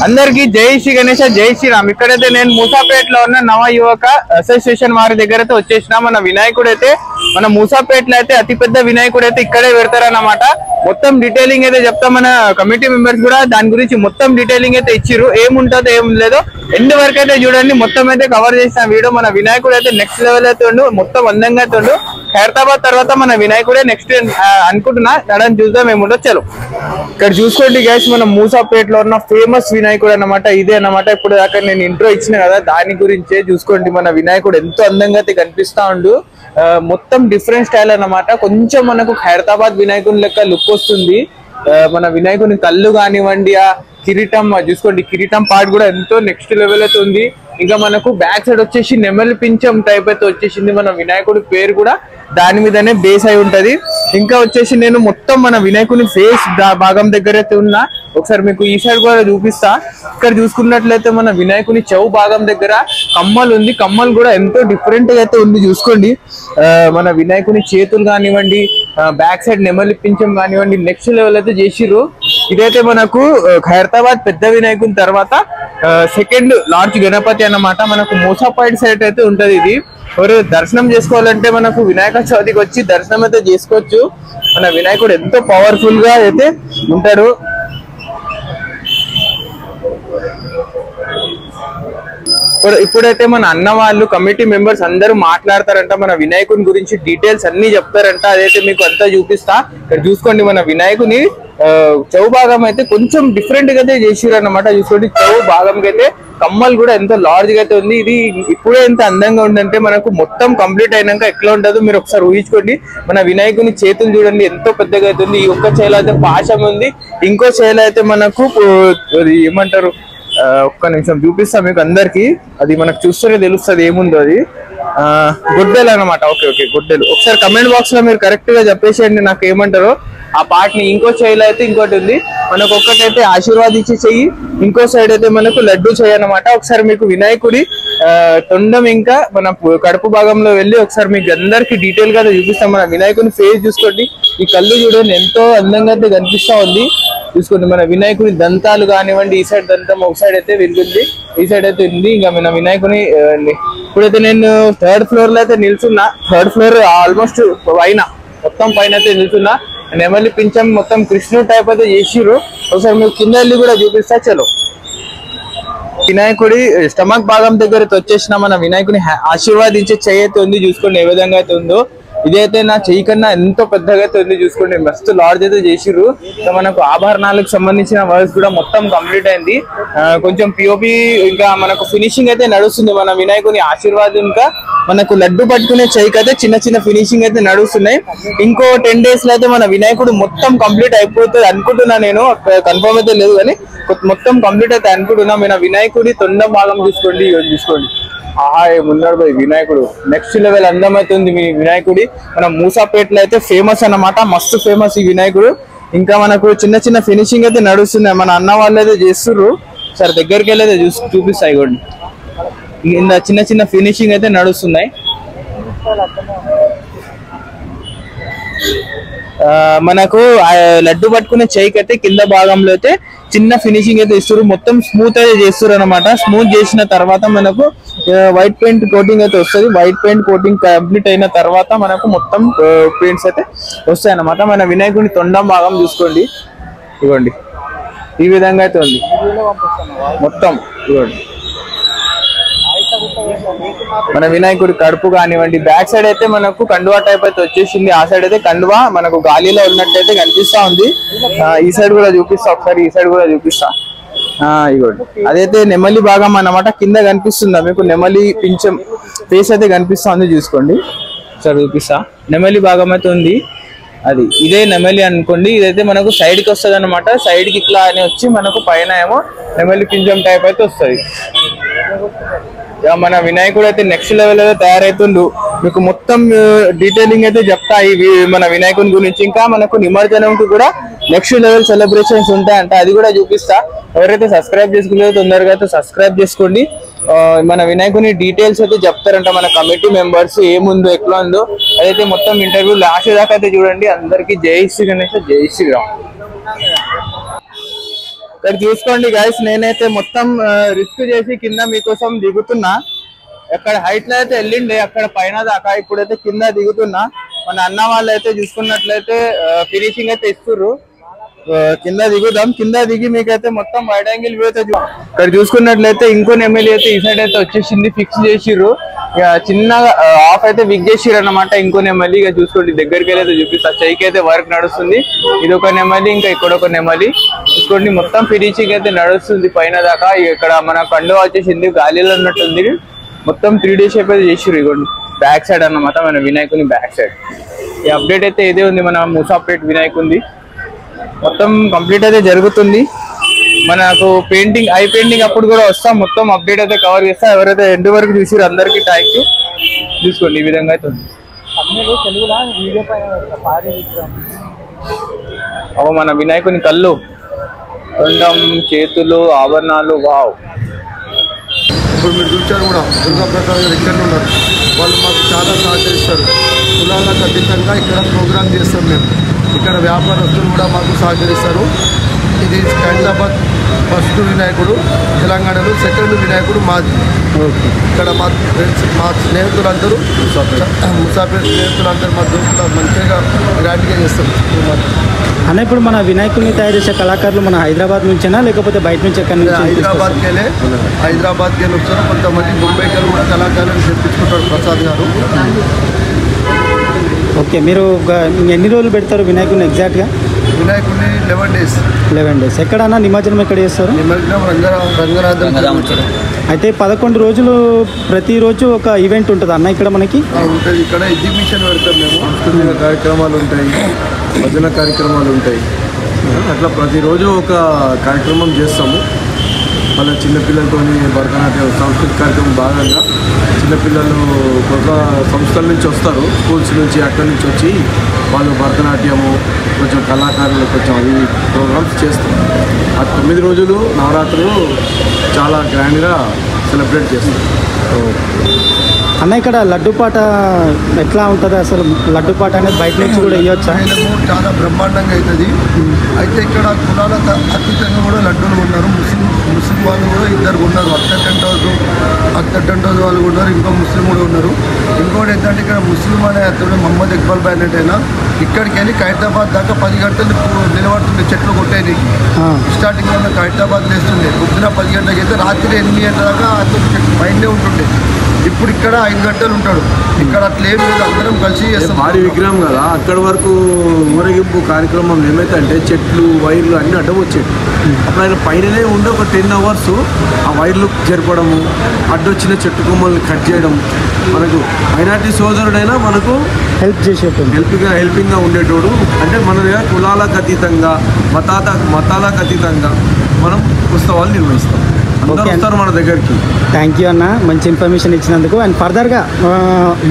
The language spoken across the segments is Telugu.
అందరికి జై శ్రీ గణేష, జై శ్రీరామ్. ఇక్కడైతే నేను మూసాపేటలో ఉన్న నవ యువక అసోసియేషన్ వారి దగ్గర అయితే వచ్చేసిన. మన వినాయకుడు అయితే మన మూసాపేటలో అయితే అతిపెద్ద వినాయకుడు అయితే ఇక్కడే పెడతారన్నమాట. మొత్తం డీటెయిలింగ్ అయితే చెప్తాం. మన కమిటీ మెంబర్స్ కూడా దాని గురించి మొత్తం డీటెయిలింగ్ అయితే ఇచ్చిర్రు. ఏముంటుందో ఏం లేదో ఎండ్ వరకు అయితే చూడండి. మొత్తం అయితే కవర్ చేసిన వీడియో. మన వినాయకుడు అయితే నెక్స్ట్ లెవెల్ అయితే ఉండు, మొత్తం అందంగా అయితే ఉండు. ఖైరతాబాద్ తర్వాత మన వినాయకుడే నెక్స్ట్ అనుకుంటున్నా. నడని చూద్దాం ఏముండో. చలో ఇక్కడ చూసుకోండి గైస్, మన మూసాపేటలో ఉన్న ఫేమస్ వినాయకుడు అన్నమాట. ఇదే అన్నమాట. ఇప్పుడు దాకా నేను ఇంట్రో ఇచ్చిన కదా, దాని గురించే చూసుకోండి. మన వినాయకుడు ఎంతో అందంగా అయితే కనిపిస్తా ఉండు. మొత్తం డిఫరెంట్ స్టైల్ అన్నమాట. కొంచెం మనకు ఖైరతాబాద్ వినాయకుని లెక్క లుక్ వస్తుంది. మన వినాయకుని కళ్ళు కానివ్వండి, ఆ కిరీటం చూసుకోండి. కిరీటం పార్ట్ కూడా ఎంతో నెక్స్ట్ లెవెల్ అయితే ఉంది. ఇంకా మనకు బ్యాక్ సైడ్ వచ్చేసి నెమలి పించం టైప్ అయితే వచ్చేసింది. మన వినాయకుడి పేరు కూడా దాని మీదనే బేస్ అయి ఉంటది. ఇంకా వచ్చేసి నేను మొత్తం మన వినాయకుని ఫేస్ భాగం దగ్గర అయితే ఉన్నా. ఒకసారి మీకు ఈ సైడ్ కూడా చూపిస్తా. ఇక్కడ చూసుకున్నట్లయితే మన వినాయకుని చెవు భాగం దగ్గర కమ్మలు ఉంది. కమ్మలు కూడా ఎంతో డిఫరెంట్ గా అయితే ఉంది. చూసుకోండి, మన వినాయకుని చేతులు కానివ్వండి, బ్యాక్ సైడ్ నెమలి పించం కానివ్వండి, నెక్స్ట్ లెవెల్ అయితే చేసిర్రు. ఇదైతే మనకు ఖైరతాబాద్ పెద్ద వినాయకుని తర్వాత సెకండ్ లార్జ్ గణపతి అన్నమాట. మనకు మూసాపేట సైడ్ అయితే ఉంటది. ఇది ఎవరు దర్శనం చేసుకోవాలంటే మనకు వినాయక చవితికి వచ్చి దర్శనం అయితే చేసుకోవచ్చు. మన వినాయకుడు ఎంతో పవర్ఫుల్ గా అయితే ఉంటాడు. ఇప్పుడైతే మన అన్న వాళ్ళు కమిటీ మెంబర్స్ అందరూ మాట్లాడతారంట. మన వినాయకుని గురించి డీటెయిల్స్ అన్ని చెప్తారంట. అదైతే మీకు అంతా చూపిస్తా. ఇక్కడ చూసుకోండి, మన వినాయకుని చౌ భాగం అయితే కొంచెం డిఫరెంట్ గా అయితే చేసిరు అన్నమాట. చూసుకోండి, చౌ భాగం అయితే కమ్మలు కూడా ఎంతో లార్జ్ గా అయితే ఉంది. ఇది ఇప్పుడే ఎంత అందంగా ఉందంటే మనకు మొత్తం కంప్లీట్ అయినాక ఎట్లా ఉంటుందో మీరు ఒకసారి ఊహించుకోండి. మన వినాయకుని చేతులు చూడండి ఎంతో పెద్దగా అయితే ఉంది. ఈ ఒక్క చేలో అయితే పాశం ఉంది, ఇంకో చేలో అయితే మనకు ఏమంటారు, ఒక్క నిమిషం చూపిస్తా మీకు అందరికి. అది మనకు చూస్తేనే తెలుస్తుంది ఏముందో. అది గొడ్డెలు అనమాట. ఓకే ఓకే, గొడ్డెలు. ఒకసారి కమెంట్ బాక్స్ లో మీరు కరెక్ట్ గా చెప్పేసేయండి నాకు ఏమంటారో. ఆ పార్ట్ ని ఇంకో చెయ్యిలో అయితే ఇంకోటి ఉంది. మనకు ఒక్కటైతే ఆశీర్వాదించి చెయ్యి, ఇంకో సైడ్ అయితే మనకు లడ్డు చెయ్యి అనమాట. ఒకసారి మీకు వినాయకుడి తొండం ఇంకా మన కడుపు భాగంలో వెళ్ళి ఒకసారి మీకు అందరికి డీటెయిల్ గా చూపిస్తాం. మన వినాయకుని ఫేస్ చూసుకోండి. ఈ కళ్ళు చూడండి ఎంతో అందంగా అయితే కనిపిస్తా ఉంది. చూసుకోండి, మన వినాయకుని దంతాలు కానివ్వండి, ఈ సైడ్ దంతం ఒక సైడ్ అయితే వెళ్తుంది, ఈ సైడ్ అయితే ఉంది. ఇంకా మన వినాయకుని ఇప్పుడైతే నేను థర్డ్ ఫ్లోర్ లో అయితే నిల్చున్నా. థర్డ్ ఫ్లోర్ ఆల్మోస్ట్ పైన, మొత్తం పైన అయితే నిల్చున్నా. నెమలి పింఛం మొత్తం కృష్ణుడు టైప్ అయితే చేసిర్రు. ఒకసారి మీకు కింద వెళ్ళి కూడా చూపిస్తా. చలో, వినాయకుడి స్టమక్ భాగం దగ్గర వచ్చేసిన మన వినాయకుని ఆశీర్వాదించే చెయ్యి అయితే ఉంది. చూసుకోండి ఏ విధంగా అయితే ఉందో. ఇదైతే నా చెయ్యి కన్నా ఎంతో పెద్దగా అయితే ఉంది. చూసుకోండి, మస్తు లార్జ్ అయితే చేసిర్రు. మనకు ఆభరణాలకు సంబంధించిన వర్క్స్ కూడా మొత్తం కంప్లీట్ అయింది. కొంచెం పిఓపి ఇంకా మనకు ఫినిషింగ్ అయితే నడుస్తుంది. మన వినాయకుని ఆశీర్వాదం ఇంకా మనకు లడ్డు పట్టుకునే చెయ్యికి అయితే చిన్న చిన్న ఫినిషింగ్ అయితే నడుస్తున్నాయి. ఇంకో 10 days లో అయితే మన వినాయకుడు మొత్తం కంప్లీట్ అయిపోతుంది అనుకుంటున్నా. నేను కన్ఫర్మ్ అయితే లేదు కానీ మొత్తం కంప్లీట్ అయితే అనుకుంటున్నా. మన వినాయకుడి తొండం భాగం చూసుకోండి, చూసుకోండి. ఆహా, ఏమున్నాడు పోయి వినాయకుడు నెక్స్ట్ లెవెల్ అందం అయితే ఉంది. మీ వినాయకుడి మన మూసాపేటలో అయితే ఫేమస్ అన్నమాట. మస్తు ఫేమస్ ఈ వినాయకుడు. ఇంకా మనకు చిన్న చిన్న ఫినిషింగ్ అయితే నడుస్తున్నాయి. మన అన్న వాళ్ళు అయితే చేస్తుర్రు. సరే దగ్గరికి వెళ్ళి అయితే చూపిస్తాయి కూడా. కింద చిన్న చిన్న ఫినిషింగ్ అయితే నడుస్తున్నాయి. మనకు లడ్డు పట్టుకునే చెయ్యికి అయితే కింద భాగంలో అయితే చిన్న ఫినిషింగ్ అయితే ఇస్తారు. మొత్తం స్మూత్ అయితే చేస్తారు అనమాట. స్మూత్ చేసిన తర్వాత మనకు వైట్ పెయింట్ కోటింగ్ అయితే వస్తుంది. వైట్ పెయింట్ కోటింగ్ కంప్లీట్ అయిన తర్వాత మనకు మొత్తం పెయింట్స్ అయితే వస్తాయి అన్నమాట. మన వినాయకుడి తొండం భాగం చూసుకోండి, ఇవ్వండి ఈ విధంగా అయితే ఉంది మొత్తం. ఇవ్వండి మన వినాయకుడి కడుపు కానివ్వండి, బ్యాక్ సైడ్ అయితే మనకు కండువా టైప్ అయితే వచ్చేసింది. ఆ సైడ్ అయితే కండువా మనకు గాలిలో ఉన్నట్టయితే కనిపిస్తా ఉంది. ఈ సైడ్ కూడా చూపిస్తా, ఒకసారి ఈ సైడ్ కూడా చూపిస్తా. ఇవ్వండి, అదైతే నెమలి భాగం అన్నమాట. కింద కనిపిస్తుందా మీకు నెమలి పింఛం ఫేస్ అయితే కనిపిస్తా ఉంది. చూసుకోండి, ఒకసారి చూపిస్తా. నెమలి భాగం అయితే ఉంది. అది ఇదే నెమలి అనుకోండి. ఇదైతే మనకు సైడ్ కి వస్తుంది అనమాట. సైడ్ కి ఇట్లా అని వచ్చి మనకు పైన ఏమో నెమలి పింఛం టైప్ అయితే వస్తుంది. మన వినాయకుడు అయితే నెక్స్ట్ లెవెల్ అయితే తయారైతుండు. మీకు మొత్తం డీటెయిలింగ్ అయితే చెప్తా మన వినాయకుని గురించి. ఇంకా మనకు నిమజ్జనంకి కూడా నెక్స్ట్ లెవెల్ సెలబ్రేషన్స్ ఉంటాయంట, అది కూడా చూపిస్తా. ఎవరైతే సబ్స్క్రైబ్ చేసుకోలేదో తొందరగా అయితే సబ్స్క్రైబ్ చేసుకోండి. మన వినాయకుని డీటెయిల్స్ అయితే చెప్తారంట మన కమిటీ మెంబర్స్, ఏముందో ఎట్లా ఉందో అదైతే మొత్తం ఇంటర్వ్యూ లాస్ట్ దాకా అయితే చూడండి. అందరికీ జై శ్రీ గణేష్, జై శ్రీరామ్. ఇక్కడ చూసుకోండి గైస్, నేనైతే మొత్తం రిస్క్ చేసి కింద మీకోసం దిగుతున్నా. ఎక్కడ హైట్ లో అయితే వెళ్ళిండే అక్కడ పైన దాకా, ఇప్పుడైతే కింద దిగుతున్నా. మన అన్న వాళ్ళు అయితే చూసుకున్నట్లయితే ఫినిషింగ్ అయితే ఇస్తుర్రు. కింద దిగుదాం. కింద దిగి మీకైతే మొత్తం వైడ్ యాంగిల్ వ్యూ అయితే ఇక్కడ చూసుకున్నట్లయితే ఇంకో నెమలి అయితే ఈ సైడ్ అయితే వచ్చేసింది, ఫిక్స్ చేసిర్రు. ఇక చిన్నగా ఆఫ్ అయితే విక్ చేసిర్రు అన్నమాట. ఇంకో నెమలి ఇక చూసుకోండి, దగ్గరికి వెళ్ళి చూపిస్తా. చైకి అయితే వర్క్ నడుస్తుంది. ఇది ఒక నెమలి, ఇంకా ఇక్కడ ఒక నెమలి. చూసుకోండి మొత్తం ఫినిషింగ్ అయితే నడుస్తుంది పైన దాకా. ఇక్కడ మన కండు వచ్చేసింది, గాలిలో ఉన్నట్టుంది. మొత్తం 3D షేప్ అయితే చేసిర్రు. ఇవ్వండి బ్యాక్ సైడ్ అన్నమాట, మన వినాయకుని బ్యాక్ సైడ్. ఈ అప్డేట్ అయితే ఇదే ఉంది మన మూసాపేట్ వినాయకుంది. మొత్తం కంప్లీట్ అయితే జరుగుతుంది. మనకు పెయింటింగ్ ఐ పెయింటింగ్ అప్పుడు కూడా వస్తాం. మొత్తం అప్డేట్ అయితే కవర్ చేస్తా. ఎవరైతే ఎండ్ వరకు చూసిరో అందరికి థ్యాంక్ యూ. చూసుకోండి ఈ విధంగా అయితే ఉంది. మన వినాయకుని కళ్ళు, తొండం, చేతులు, ఆభరణాలు, వావ్. ఇప్పుడు మీరు చూశారు కూడా దుర్గా ప్రసాద్ గారు ఇక్కడనే ఉన్నారు. వాళ్ళు మాకు చాలా సహకరిస్తారు. కులాలకు అతీతంగా ఇక్కడ ప్రోగ్రామ్ చేస్తాం మేము. ఇక్కడ వ్యాపారస్తులు కూడా మాకు సహకరిస్తారు. ఇది హైదరాబాద్ ఫస్ట్ వినాయకుడు, తెలంగాణలో సెకండ్ వినాయకుడు మాది. ఇక్కడ మా ఫ్రెండ్స్, మా స్నేహితులందరూ, ముసాఫిర్ స్నేహితులందరూ మా దోస్తులు మంచిగా గ్రాండ్గా చేస్తాం. అన్న ఇప్పుడు మన వినాయకుడిని తయారు చేసే కళాకారులు మన హైదరాబాద్ నుంచేనా లేకపోతే బయట నుంచి ఎక్కడి నుంచి? హైదరాబాద్కి వెళ్ళి వస్తారు. కొంతమంది ముంబైకి వెళ్ళి కూడా కళాకారులను తెప్పించుకుంటారు ప్రసాద్ గారు. ఓకే, మీరు ఎన్ని రోజులు పెడతారు వినాయకుడిని ఎగ్జాక్ట్గా? వినాయకుడిని 11 days. ఎక్కడన్నా నిమజ్జనం ఎక్కడ చేస్తారు? నిమజ్జనం రంగనాథం. అయితే 11 రోజులు ప్రతిరోజు ఒక ఈవెంట్ ఉంటుంది అన్న ఇక్కడ మనకి ఉంటుంది. ఇక్కడ ఎగ్జిబిషన్ పెడతాం మేము. సాంస్కృతిక కార్యక్రమాలు ఉంటాయి, భజన కార్యక్రమాలు ఉంటాయి. అట్లా ప్రతిరోజు ఒక కార్యక్రమం చేస్తాము. మళ్ళీ చిన్నపిల్లలతో భరతనాట్యం సాంస్కృతిక కార్యక్రమం భాగంగా చిన్నపిల్లలు కొత్త సంస్థల నుంచి వస్తారు, స్కూల్స్ నుంచి, అక్కడి నుంచి వచ్చి వాళ్ళు భరతనాట్యము, కొంచెం కళాకారులు కొంచెం అవి ప్రోగ్రామ్స్ చేస్తారు. ఆ 9 రోజులు నవరాత్రులు చాలా గ్రాండ్గా సెలబ్రేట్ చేస్తారు. అన్న ఇక్కడ లడ్డు పాట ఎట్లా ఉంటుంది అసలు? లడ్డు పాట అనేది బయట నుంచి కూడా ఇవ్వచ్చా? చాలా బ్రహ్మాండంగా అవుతుంది. అయితే ఇక్కడ కులాల అతీతంగా కూడా లడ్డూలు ఉన్నారు. ముస్లిం వాళ్ళు కూడా ఇద్దరు ఉన్నారు. అత్తటంటోజు వాళ్ళు ఉన్నారు, ఇంకో ముస్లిం కూడా ఉన్నారు. ఇంకోటి ఏంటంటే ఇక్కడ ముస్లిం అనే అతడు మహమ్మద్ ఇక్బాల్ బాయ్ అయినా ఇక్కడికి వెళ్ళి ఖైరతాబాద్ దాకా 10 గంటలు నిలబడుతుంది చెట్లు కొట్టేది. స్టార్టింగ్ వల్ల ఖైరతాబాద్ వేస్తుండే. పొద్దున 10 గంటలకి అయితే రాత్రి 8 గంటల దాకా అతను బయటనే ఉంటుండే. ఇప్పుడు ఇక్కడ 5 గంటలు ఉంటాడు. ఇక్కడ అట్లా ఏం లేదు, అందరం కలిసి చేస్తాం. భారీ విగ్రహం కదా, అక్కడి వరకు ఊరేగింపు కార్యక్రమం ఏమైతే అంటే చెట్లు, వైర్లు అన్నీ అడ్డం వచ్చేవి. అప్పుడు ఆయన పైననే ఉండి ఒక 10 hours ఆ వైర్లు జరపడము, అడ్డొచ్చిన చెట్టు కొమ్మల్ని కట్ చేయడం. మనకు మైనార్టీ సోదరుడైనా మనకు హెల్పింగ్గా ఉండేటోడు. అంటే మన దగ్గర కులాలకు అతీతంగా, మతాలకు అతీతంగా మనం ఉత్సవాలు నిర్వహిస్తాం. అందరూ మన దగ్గరికి. థ్యాంక్ యూ అన్న, మంచి ఇన్ఫర్మేషన్ ఇచ్చినందుకు. అండ్ ఫర్దర్గా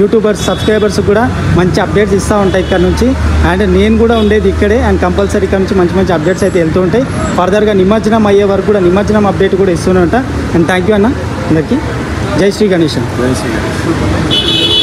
యూట్యూబర్స్, సబ్స్క్రైబర్స్ కూడా మంచి అప్డేట్స్ ఇస్తూ ఉంటాయి ఇక్కడ నుంచి. అండ్ నేను కూడా ఉండేది ఇక్కడే. అండ్ కంపల్సరీ ఇక్కడ నుంచి మంచి మంచి అప్డేట్స్ అయితే వెళ్తూ ఉంటాయి. ఫర్దర్గా నిమజ్జనం అయ్యే వరకు కూడా నిమజ్జనం అప్డేట్ కూడా ఇస్తూనే ఉంటా. అండ్ థ్యాంక్ యూ అన్న అందరికీ. జై శ్రీ గణేష్. జై శ్రీ గణేష్.